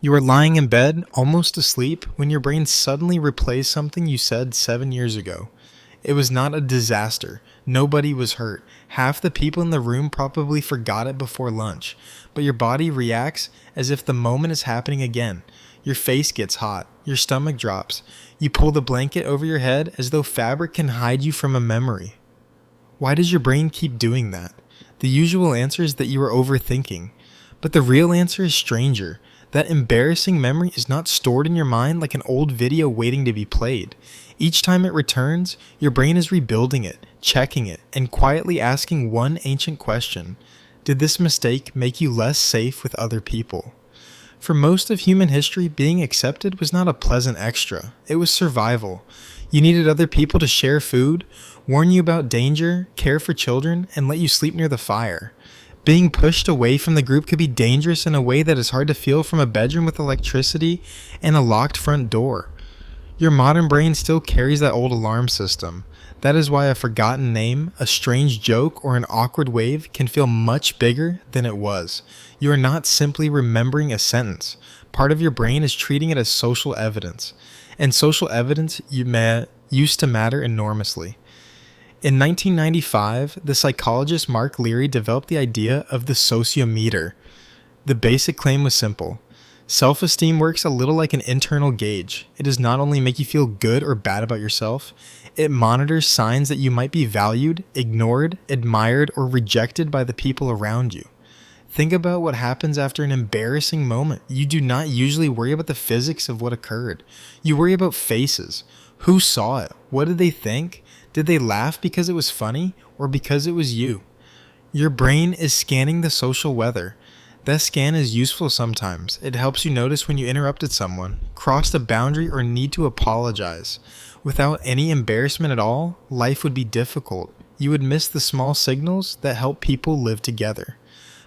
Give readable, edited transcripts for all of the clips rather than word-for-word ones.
You are lying in bed, almost asleep, when your brain suddenly replays something you said 7 years ago. It was not a disaster. Nobody was hurt. Half the people in the room probably forgot it before lunch. But your body reacts as if the moment is happening again. Your face gets hot. Your stomach drops. You pull the blanket over your head as though fabric can hide you from a memory. Why does your brain keep doing that? The usual answer is that you are overthinking. But the real answer is stranger. That embarrassing memory is not stored in your mind like an old video waiting to be played. Each time it returns, your brain is rebuilding it, checking it, and quietly asking one ancient question. Did this mistake make you less safe with other people? For most of human history, being accepted was not a pleasant extra. It was survival. You needed other people to share food, warn you about danger, care for children, and let you sleep near the fire. Being pushed away from the group could be dangerous in a way that is hard to feel from a bedroom with electricity and a locked front door. Your modern brain still carries that old alarm system. That is why a forgotten name, a strange joke, or an awkward wave can feel much bigger than it was. You are not simply remembering a sentence. Part of your brain is treating it as social evidence. And social evidence used to matter enormously. In 1995, the psychologist Mark Leary developed the idea of the sociometer. The basic claim was simple. Self-esteem works a little like an internal gauge. It does not only make you feel good or bad about yourself, it monitors signs that you might be valued, ignored, admired, or rejected by the people around you. Think about what happens after an embarrassing moment. You do not usually worry about the physics of what occurred. You worry about faces. Who saw it? What did they think? Did they laugh because it was funny or because it was you? Your brain is scanning the social weather. That scan is useful sometimes. It helps you notice when you interrupted someone, crossed a boundary, or need to apologize. Without any embarrassment at all, life would be difficult. You would miss the small signals that help people live together.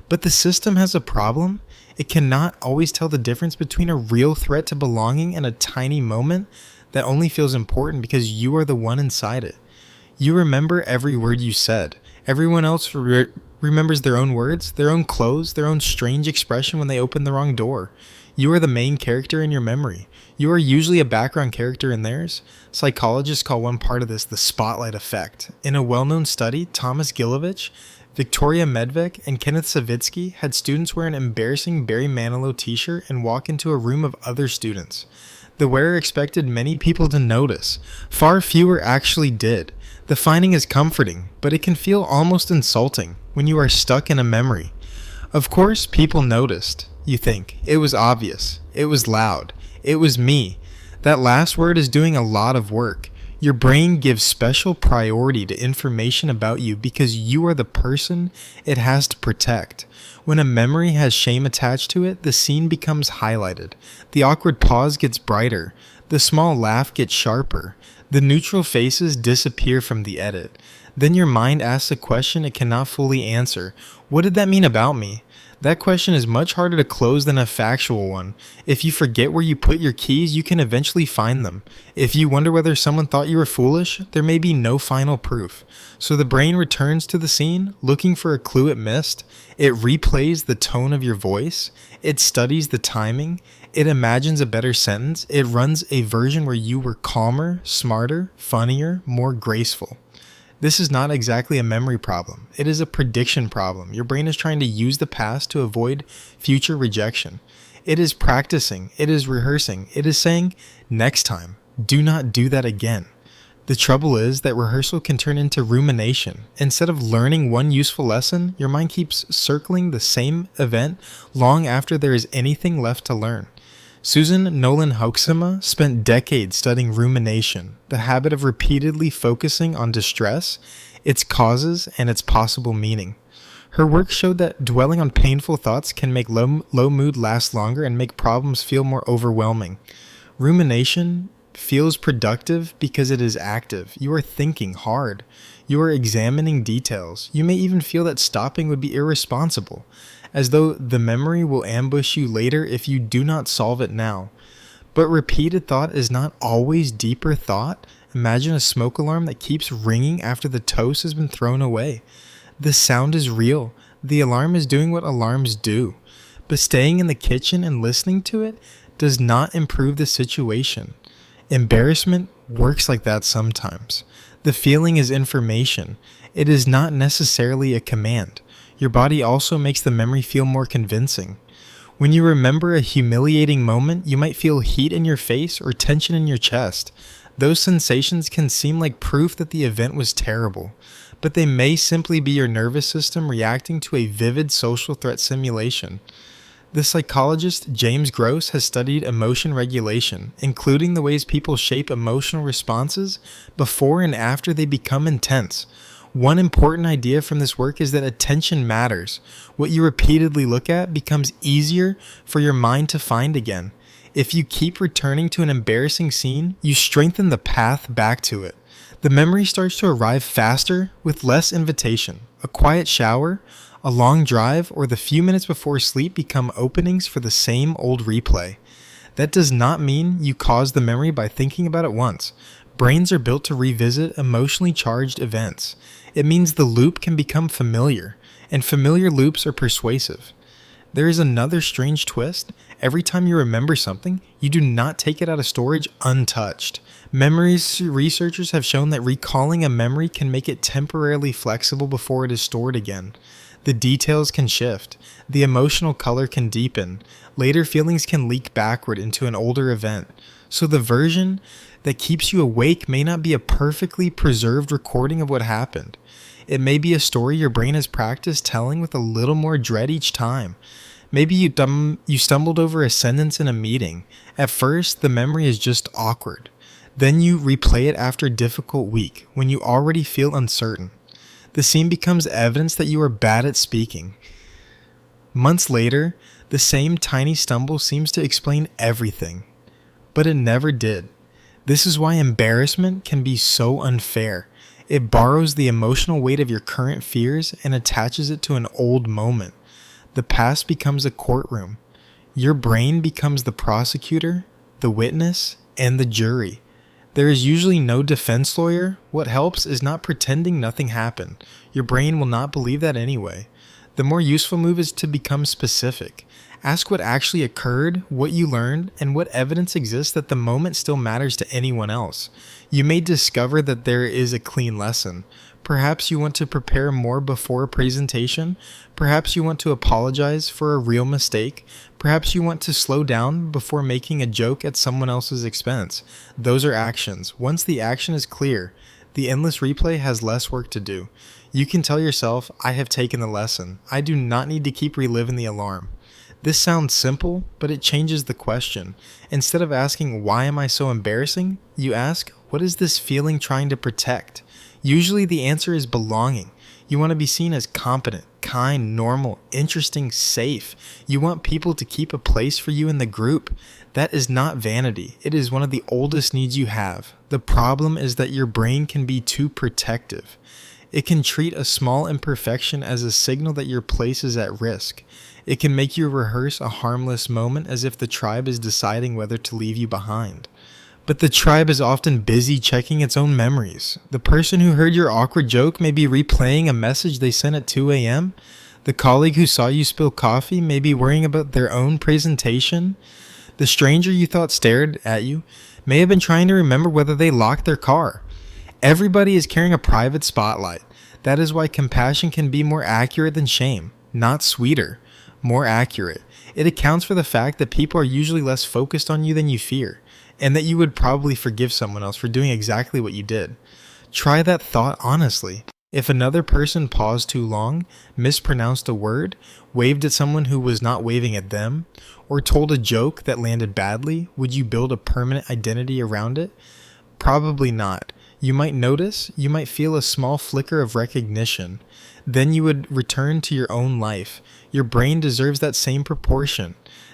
But the system has a problem. It cannot always tell the difference between a real threat to belonging and a tiny moment that only feels important because you are the one inside it. You remember every word you said. Everyone else remembers their own words, their own clothes, their own strange expression when they open the wrong door. You are the main character in your memory. You are usually a background character in theirs. Psychologists call one part of this the spotlight effect. In a well-known study, Thomas Gilovich, Victoria Medvec, and Kenneth Savitsky had students wear an embarrassing Barry Manilow t-shirt and walk into a room of other students. The wearer expected many people to notice. Far fewer actually did. The finding is comforting, but it can feel almost insulting when you are stuck in a memory. Of course, people noticed. You think, it was obvious. It was loud. It was me. That last word is doing a lot of work. Your brain gives special priority to information about you because you are the person it has to protect. When a memory has shame attached to it, the scene becomes highlighted. The awkward pause gets brighter. The small laugh gets sharper. The neutral faces disappear from the edit. Then your mind asks a question it cannot fully answer. What did that mean about me? That question is much harder to close than a factual one. If you forget where you put your keys, you can eventually find them. If you wonder whether someone thought you were foolish, there may be no final proof. So the brain returns to the scene, looking for a clue it missed. It replays the tone of your voice. It studies the timing. It imagines a better sentence. It runs a version where you were calmer, smarter, funnier, more graceful. This is not exactly a memory problem. It is a prediction problem. Your brain is trying to use the past to avoid future rejection. It is practicing. It is rehearsing. It is saying, next time, do not do that again. The trouble is that rehearsal can turn into rumination. Instead of learning one useful lesson, your mind keeps circling the same event long after there is anything left to learn. Susan Nolan Hoeksema spent decades studying rumination, the habit of repeatedly focusing on distress, its causes, and its possible meaning. Her work showed that dwelling on painful thoughts can make low mood last longer and make problems feel more overwhelming. Rumination feels productive because it is active. You are thinking hard. You are examining details. You may even feel that stopping would be irresponsible, as though the memory will ambush you later if you do not solve it now. But repeated thought is not always deeper thought. Imagine a smoke alarm that keeps ringing after the toast has been thrown away. The sound is real. The alarm is doing what alarms do. but staying in the kitchen and listening to it does not improve the situation. Embarrassment works like that sometimes. The feeling is information. It is not necessarily a command. Your body also makes the memory feel more convincing. When you remember a humiliating moment, you might feel heat in your face or tension in your chest. Those sensations can seem like proof that the event was terrible, but they may simply be your nervous system reacting to a vivid social threat simulation. The psychologist James Gross has studied emotion regulation, including the ways people shape emotional responses before and after they become intense. One important idea from this work is that attention matters. What you repeatedly look at becomes easier for your mind to find again. If you keep returning to an embarrassing scene, you strengthen the path back to it. The memory starts to arrive faster with less invitation. A quiet shower, a long drive, or the few minutes before sleep become openings for the same old replay. That does not mean you cause the memory by thinking about it once. Brains are built to revisit emotionally charged events. It means the loop can become familiar, and familiar loops are persuasive. There is another strange twist. Every time you remember something, you do not take it out of storage untouched. Memories researchers have shown that recalling a memory can make it temporarily flexible before it is stored again. The details can shift. The emotional color can deepen. Later feelings can leak backward into an older event. So the version that keeps you awake may not be a perfectly preserved recording of what happened. It may be a story your brain has practiced telling with a little more dread each time. Maybe you stumbled over a sentence in a meeting. At first, the memory is just awkward. Then you replay it after a difficult week, when you already feel uncertain. The scene becomes evidence that you are bad at speaking. Months later, the same tiny stumble seems to explain everything. But it never did. This is why embarrassment can be so unfair. It borrows the emotional weight of your current fears and attaches it to an old moment. The past becomes a courtroom. Your brain becomes the prosecutor, the witness, and the jury. There is usually no defense lawyer. What helps is not pretending nothing happened. Your brain will not believe that anyway. The more useful move is to become specific. Ask what actually occurred, what you learned, and what evidence exists that the moment still matters to anyone else. You may discover that there is a clean lesson. Perhaps you want to prepare more before a presentation. Perhaps you want to apologize for a real mistake. Perhaps you want to slow down before making a joke at someone else's expense. Those are actions. Once the action is clear, the endless replay has less work to do. You can tell yourself, I have taken the lesson. I do not need to keep reliving the alarm. This sounds simple, but it changes the question. Instead of asking, why am I so embarrassing? You ask, what is this feeling trying to protect? Usually the answer is belonging. You want to be seen as competent, kind, normal, interesting, safe. You want people to keep a place for you in the group. That is not vanity. It is one of the oldest needs you have. The problem is that your brain can be too protective. It can treat a small imperfection as a signal that your place is at risk. It can make you rehearse a harmless moment as if the tribe is deciding whether to leave you behind. But the tribe is often busy checking its own memories. The person who heard your awkward joke may be replaying a message they sent at 2 a.m. The colleague who saw you spill coffee may be worrying about their own presentation. The stranger you thought stared at you may have been trying to remember whether they locked their car. Everybody is carrying a private spotlight. That is why compassion can be more accurate than shame. Not sweeter, more accurate. It accounts for the fact that people are usually less focused on you than you fear, and that you would probably forgive someone else for doing exactly what you did. Try that thought honestly. If another person paused too long, mispronounced a word, waved at someone who was not waving at them, or told a joke that landed badly, would you build a permanent identity around it? Probably not. You might notice, you might feel a small flicker of recognition. Then you would return to your own life. Your brain deserves that same proportion.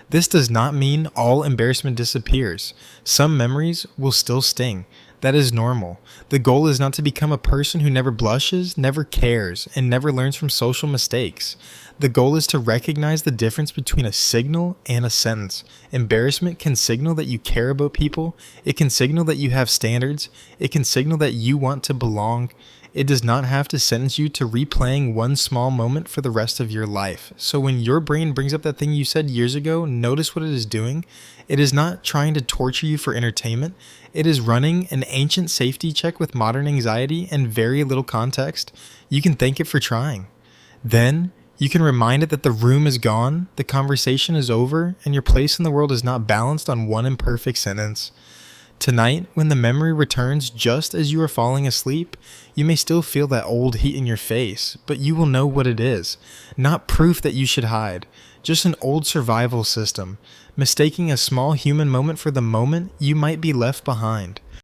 This does not mean all embarrassment disappears. Some memories will still sting. That is normal. The goal is not to become a person who never blushes, never cares, and never learns from social mistakes. The goal is to recognize the difference between a signal and a sentence. Embarrassment can signal that you care about people. It can signal that you have standards. It can signal that you want to belong. It does not have to sentence you to replaying one small moment for the rest of your life. So when your brain brings up that thing you said years ago, notice what it is doing. It is not trying to torture you for entertainment. It is running an ancient safety check with modern anxiety and very little context. You can thank it for trying. Then you can remind it that the room is gone, the conversation is over, and your place in the world is not balanced on one imperfect sentence. Tonight, when the memory returns just as you are falling asleep, you may still feel that old heat in your face, but you will know what it is. Not proof that you should hide, just an old survival system, mistaking a small human moment for the moment you might be left behind.